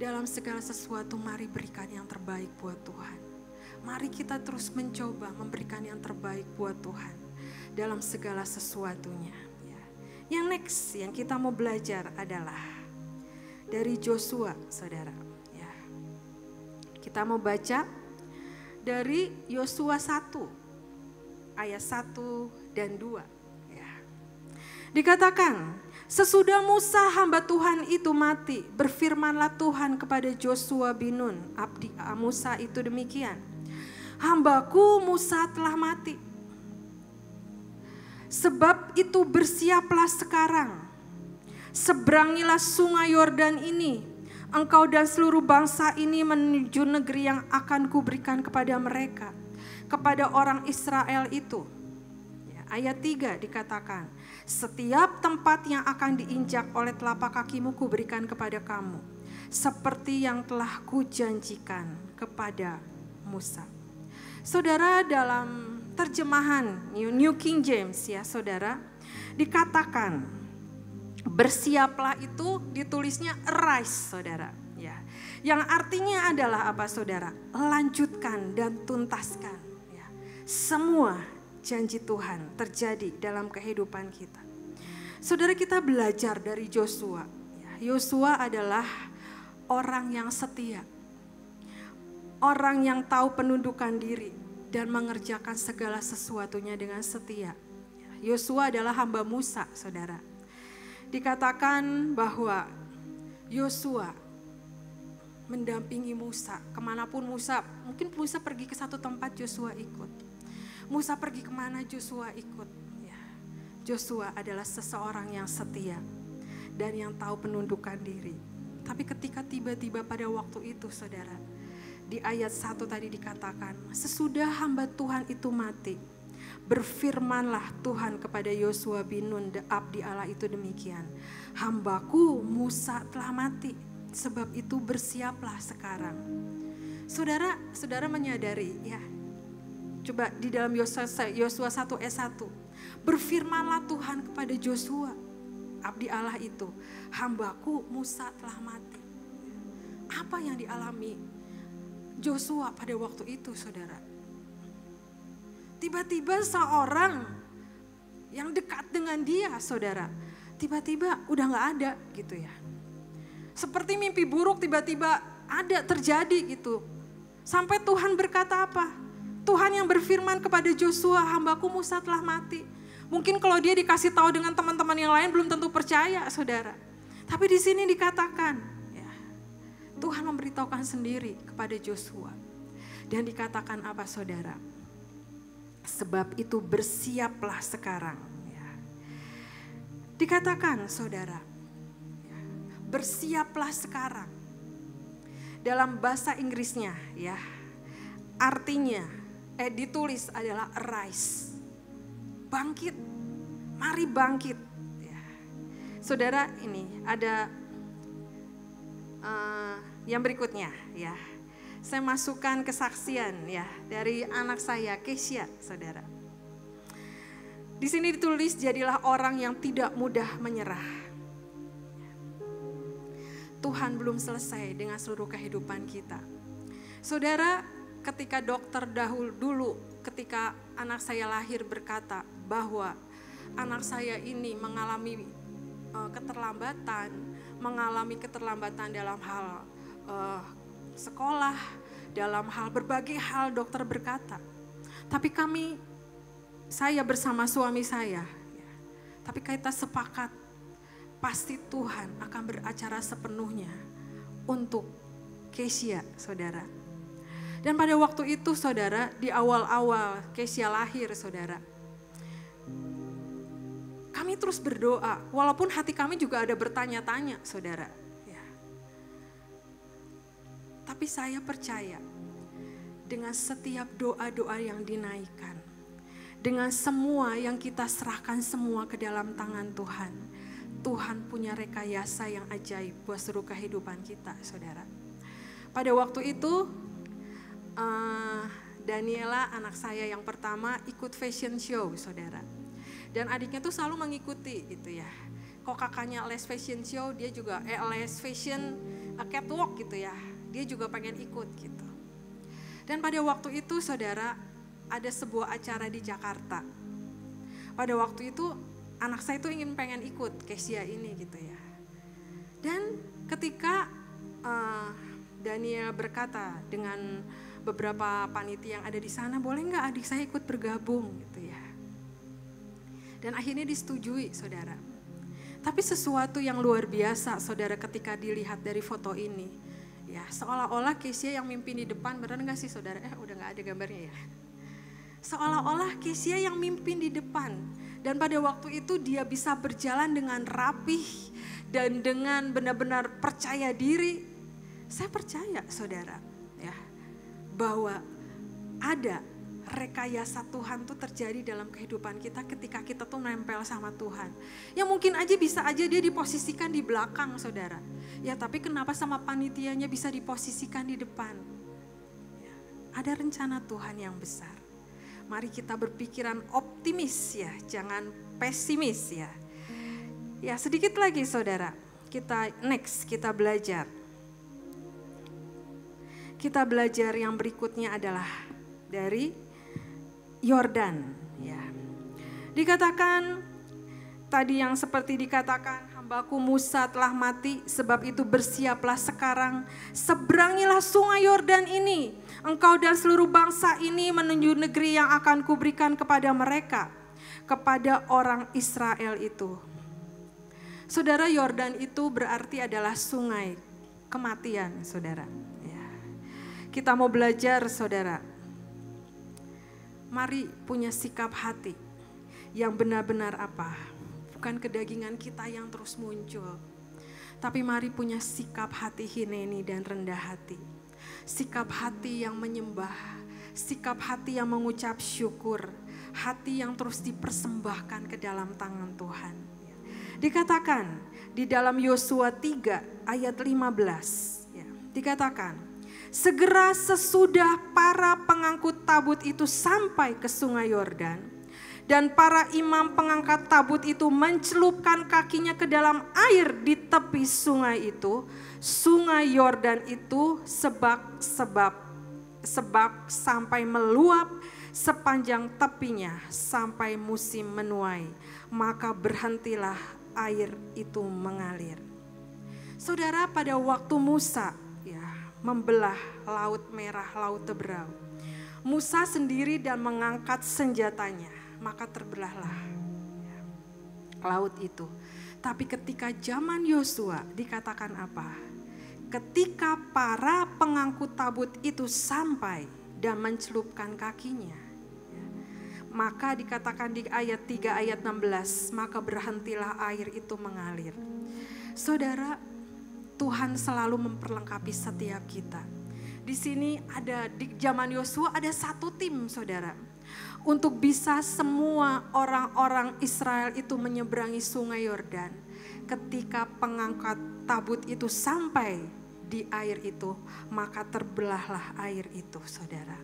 Dalam segala sesuatu mari berikan yang terbaik buat Tuhan. Mari kita terus mencoba memberikan yang terbaik buat Tuhan. Dalam segala sesuatunya. Ya. Yang next yang kita mau belajar adalah dari Joshua saudara. Ya. Kita mau baca dari Yosua 1 ayat 1 dan 2. Ya. Dikatakan, sesudah Musa hamba Tuhan itu mati, berfirmanlah Tuhan kepada Joshua bin Nun, abdi Musa itu demikian. Hambaku Musa telah mati. Sebab itu bersiaplah sekarang. Seberangilah sungai Yordan ini. Engkau dan seluruh bangsa ini menuju negeri yang akan kuberikan kepada mereka. Kepada orang Israel itu. Ayat 3 dikatakan, setiap tempat yang akan diinjak oleh telapak kakimu kuberikan kepada kamu. Seperti yang telah kujanjikan kepada Musa. Saudara dalam terjemahan New King James ya saudara. Dikatakan bersiaplah itu ditulisnya arise saudara. Ya. Yang artinya adalah apa saudara? Lanjutkan dan tuntaskan. Ya. Semua janji Tuhan terjadi dalam kehidupan kita. Saudara kita belajar dari Joshua. Joshua adalah orang yang setia. Orang yang tahu penundukan diri dan mengerjakan segala sesuatunya dengan setia. Joshua adalah hamba Musa, saudara. Dikatakan bahwa Joshua mendampingi Musa. Kemanapun Musa, mungkin Musa pergi ke satu tempat, Joshua ikut. Musa pergi kemana, Joshua ikut. Ya. Joshua adalah seseorang yang setia dan yang tahu penundukan diri. Tapi ketika tiba-tiba pada waktu itu saudara, di ayat 1 tadi dikatakan, sesudah hamba Tuhan itu mati, berfirmanlah Tuhan kepada Yosua bin Nun, abdi Allah itu demikian. Hambaku Musa telah mati, sebab itu bersiaplah sekarang. Saudara menyadari ya, coba di dalam Yosua 1 ayat 1. Berfirmanlah Tuhan kepada Joshua. abdi Allah itu, hambaku Musa telah mati. Apa yang dialami Joshua pada waktu itu, saudara? Tiba-tiba seorang yang dekat dengan dia, saudara, tiba-tiba udah gak ada gitu ya. Seperti mimpi buruk tiba-tiba ada terjadi gitu. Sampai Tuhan berkata apa? Tuhan yang berfirman kepada Joshua, hambaku Musa telah mati. Mungkin kalau dia dikasih tahu dengan teman-teman yang lain belum tentu percaya, saudara. Tapi di sini dikatakan, ya, Tuhan memberitahukan sendiri kepada Joshua. Dan dikatakan apa, saudara? Sebab itu bersiaplah sekarang. Ya. Dikatakan, saudara, ya, bersiaplah sekarang. Dalam bahasa Inggrisnya, ya, artinya ditulis adalah arise, bangkit, mari bangkit. Ya. Saudara, ini ada yang berikutnya, ya. Saya masukkan kesaksian ya dari anak saya Kesia, saudara. Di sini ditulis, jadilah orang yang tidak mudah menyerah. Tuhan belum selesai dengan seluruh kehidupan kita. Saudara, ketika dokter dulu ketika anak saya lahir berkata bahwa anak saya ini mengalami keterlambatan dalam hal sekolah, dalam hal berbagai hal, dokter berkata. Tapi saya bersama suami saya, tapi kita sepakat pasti Tuhan akan beracara sepenuhnya untuk Kesia, saudara. Dan pada waktu itu, saudara, di awal-awal Kesia lahir, saudara, kami terus berdoa, walaupun hati kami juga ada bertanya-tanya, saudara. Tapi saya percaya dengan setiap doa-doa yang dinaikkan, dengan semua yang kita serahkan semua ke dalam tangan Tuhan, Tuhan punya rekayasa yang ajaib buat seluruh kehidupan kita, saudara. Pada waktu itu, Daniela, anak saya yang pertama, ikut fashion show, saudara. Dan adiknya tuh selalu mengikuti gitu ya. Kok kakaknya les fashion show, dia juga les fashion catwalk gitu ya. Dia juga pengen ikut gitu. Dan pada waktu itu, saudara, ada sebuah acara di Jakarta. Pada waktu itu anak saya itu pengen ikut Kesia ini gitu ya. Dan ketika Daniel berkata dengan beberapa panitia yang ada di sana, boleh nggak adik saya ikut bergabung gitu ya. Dan akhirnya disetujui, saudara. Tapi sesuatu yang luar biasa, saudara, ketika dilihat dari foto ini. Ya, seolah-olah Kesia yang mimpin di depan, benar nggak sih, saudara? Udah nggak ada gambarnya ya. Seolah-olah Kesia yang mimpin di depan. Dan pada waktu itu dia bisa berjalan dengan rapih dan dengan benar-benar percaya diri. Saya percaya, saudara, ya, bahwa ada rekayasa Tuhan tuh terjadi dalam kehidupan kita ketika kita tuh nempel sama Tuhan. Yang mungkin aja bisa aja dia diposisikan di belakang, saudara. Ya, tapi kenapa sama panitianya bisa diposisikan di depan? Ya, ada rencana Tuhan yang besar. Mari kita berpikiran optimis ya, jangan pesimis ya. Ya, sedikit lagi, saudara. Kita belajar. Kita belajar yang berikutnya adalah dari Yordan, ya. Dikatakan tadi yang seperti dikatakan, hambaku Musa telah mati, sebab itu bersiaplah sekarang, seberangilah sungai Yordan ini, engkau dan seluruh bangsa ini menuju negeri yang akan kuberikan kepada mereka, kepada orang Israel itu. Saudara, Yordan itu berarti adalah sungai kematian, saudara. Ya. Kita mau belajar, saudara. Mari punya sikap hati yang benar-benar apa? Bukan kedagingan kita yang terus muncul. Tapi mari punya sikap hati hineni dan rendah hati. Sikap hati yang menyembah. Sikap hati yang mengucap syukur. Hati yang terus dipersembahkan ke dalam tangan Tuhan. Dikatakan di dalam Yosua 3 ayat 15. Ya, dikatakan. Segera sesudah para pengangkut tabut itu sampai ke sungai Yordan Dan para imam pengangkat tabut itu mencelupkan kakinya ke dalam air di tepi sungai itu. Sungai Yordan itu sebab sampai meluap sepanjang tepinya sampai musim menuai. Maka berhentilah air itu mengalir. Saudara, pada waktu Musa membelah Laut Merah, Laut Teberau, Musa sendiri dan mengangkat senjatanya, maka terbelahlah laut itu. Tapi ketika zaman Yosua dikatakan apa? Ketika para pengangkut tabut itu sampai dan mencelupkan kakinya, maka dikatakan di ayat 3 ayat 16, maka berhentilah air itu mengalir. Saudara, Tuhan selalu memperlengkapi setiap kita. Di sini ada, di zaman Yosua ada satu tim, saudara. Untuk bisa semua orang-orang Israel itu menyeberangi sungai Yordan. Ketika pengangkat tabut itu sampai di air itu, maka terbelahlah air itu, saudara.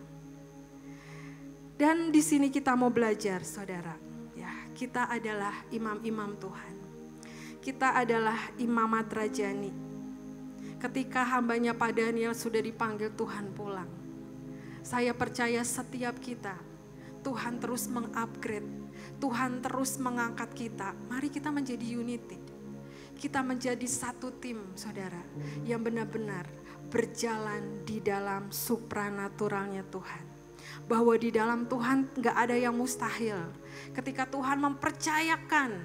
Dan di sini kita mau belajar, saudara. Ya, kita adalah imam-imam Tuhan. Kita adalah imamat rajani. Ketika hambanya Pak Daniel sudah dipanggil Tuhan pulang. Saya percaya setiap kita, Tuhan terus mengupgrade, Tuhan terus mengangkat kita. Mari kita menjadi unity. Kita menjadi satu tim, saudara, yang benar-benar berjalan di dalam supranaturalnya Tuhan. Bahwa di dalam Tuhan gak ada yang mustahil. Ketika Tuhan mempercayakan,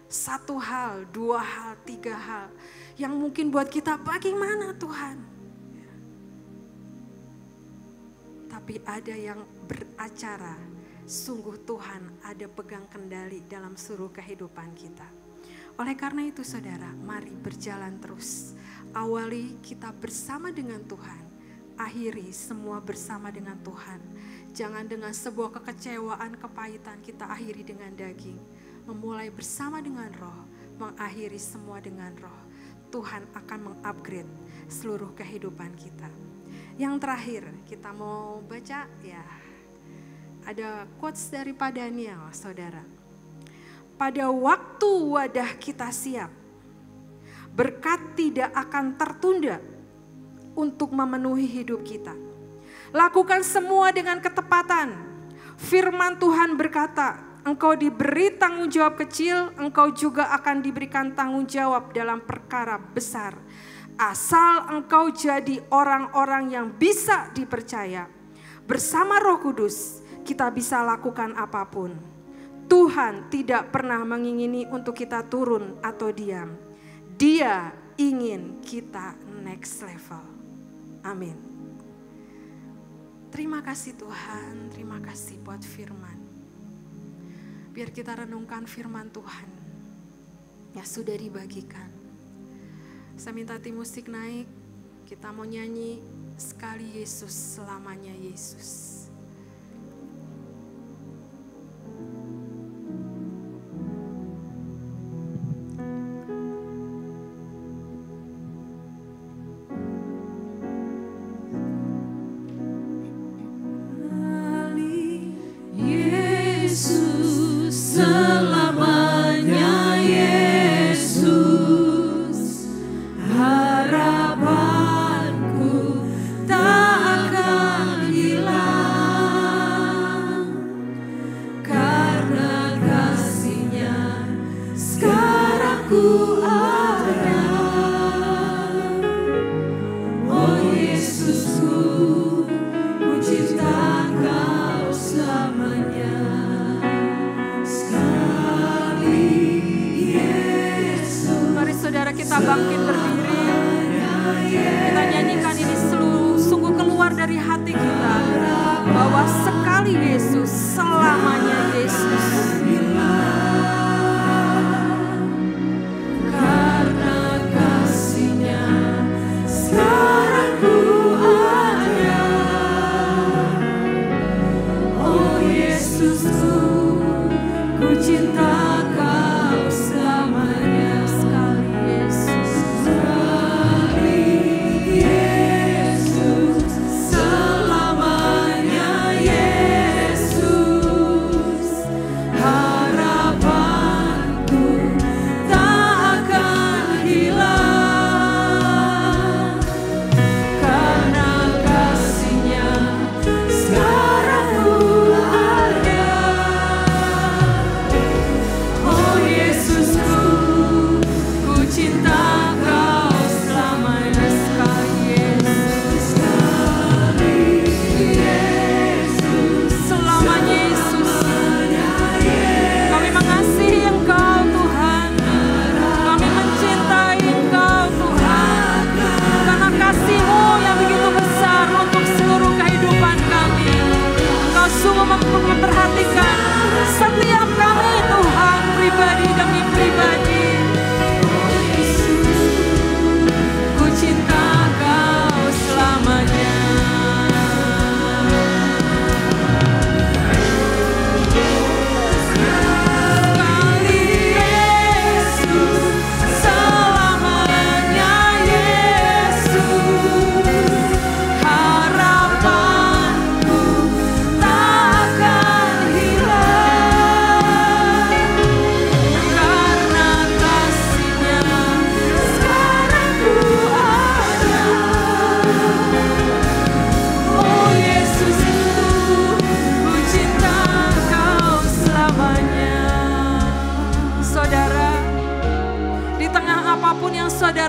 satu hal, dua hal, tiga hal yang mungkin buat kita bagaimana Tuhan. Tapi ada yang beracara, sungguh Tuhan ada pegang kendali dalam seluruh kehidupan kita. Oleh karena itu saudara, mari berjalan terus. Awali kita bersama dengan Tuhan, akhiri semua bersama dengan Tuhan. Jangan dengan sebuah kekecewaan, kepahitan kita akhiri dengan daging. Memulai bersama dengan roh, mengakhiri semua dengan roh. Tuhan akan mengupgrade seluruh kehidupan kita. Yang terakhir kita mau baca ada quotes dari Pak Daniel, saudara. Pada waktu wadah kita siap, berkat tidak akan tertunda untuk memenuhi hidup kita. Lakukan semua dengan ketepatan. Firman Tuhan berkata, engkau diberi tanggung jawab kecil, engkau juga akan diberikan tanggung jawab dalam perkara besar. Asal engkau jadi orang-orang yang bisa dipercaya. Bersama Roh Kudus kita bisa lakukan apapun. Tuhan tidak pernah mengingini untuk kita turun atau diam. Dia ingin kita next level. Amin. Terima kasih Tuhan, terima kasih buat firman. Biar kita renungkan firman Tuhan yang sudah dibagikan. Saya minta tim musik naik, kita mau nyanyi sekali Yesus, selamanya Yesus. Yesus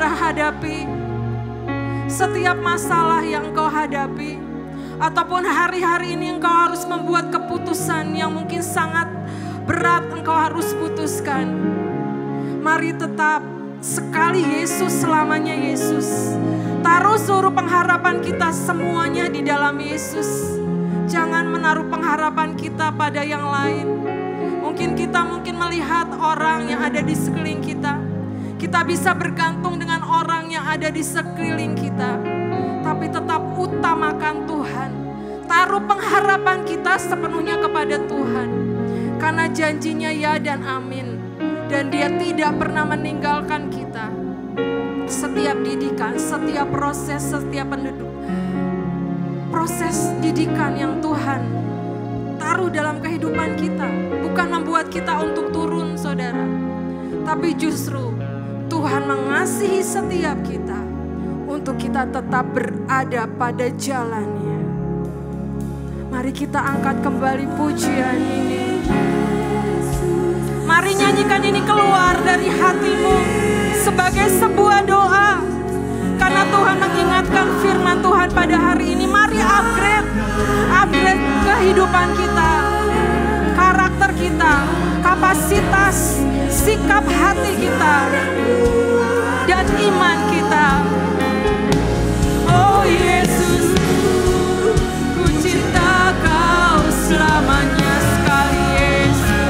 saudara hadapi, setiap masalah yang engkau hadapi, ataupun hari-hari ini engkau harus membuat keputusan yang mungkin sangat berat engkau harus putuskan. Mari tetap sekali Yesus, selamanya Yesus. Taruh seluruh pengharapan kita semuanya di dalam Yesus. Jangan menaruh pengharapan kita pada yang lain. Mungkin kita melihat orang yang ada di sekeliling kita. Kita bisa bergantung dengan orang yang ada di sekeliling kita. Tapi tetap utamakan Tuhan. Taruh pengharapan kita sepenuhnya kepada Tuhan. Karena janjinya ya dan amin. Dan Dia tidak pernah meninggalkan kita. Setiap didikan, setiap proses, setiap penduduk. Proses didikan yang Tuhan taruh dalam kehidupan kita. Bukan membuat kita untuk turun, saudara. Tapi justru Tuhan mengasihi setiap kita. Untuk kita tetap berada pada jalannya. Mari kita angkat kembali pujian ini. Mari nyanyikan ini keluar dari hatimu sebagai sebuah doa. Karena Tuhan mengingatkan firman Tuhan pada hari ini. Mari upgrade kehidupan kita, karakter kita, kapasitas, sikap hati kita, dan iman kita. Oh Yesus, ku cinta Kau selamanya sekali Yesus.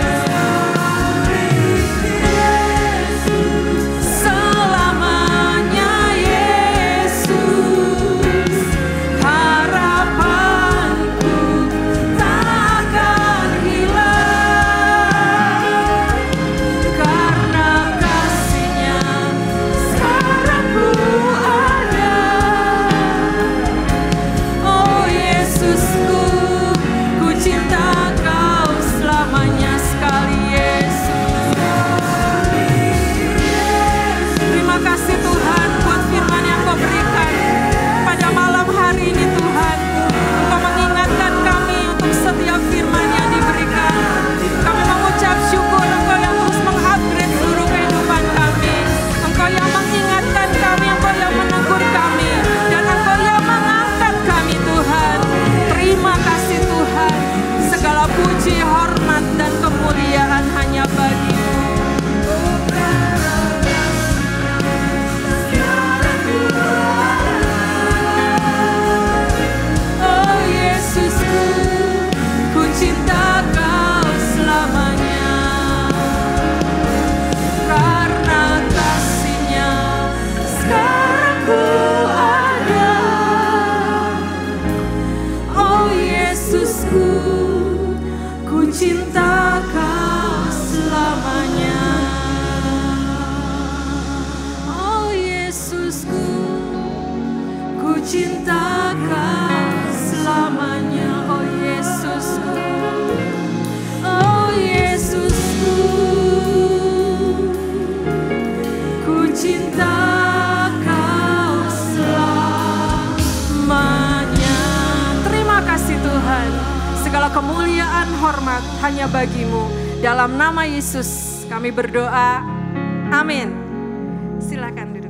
Kemuliaan, hormat hanya bagimu. Dalam nama Yesus kami berdoa. Amin. Silakan.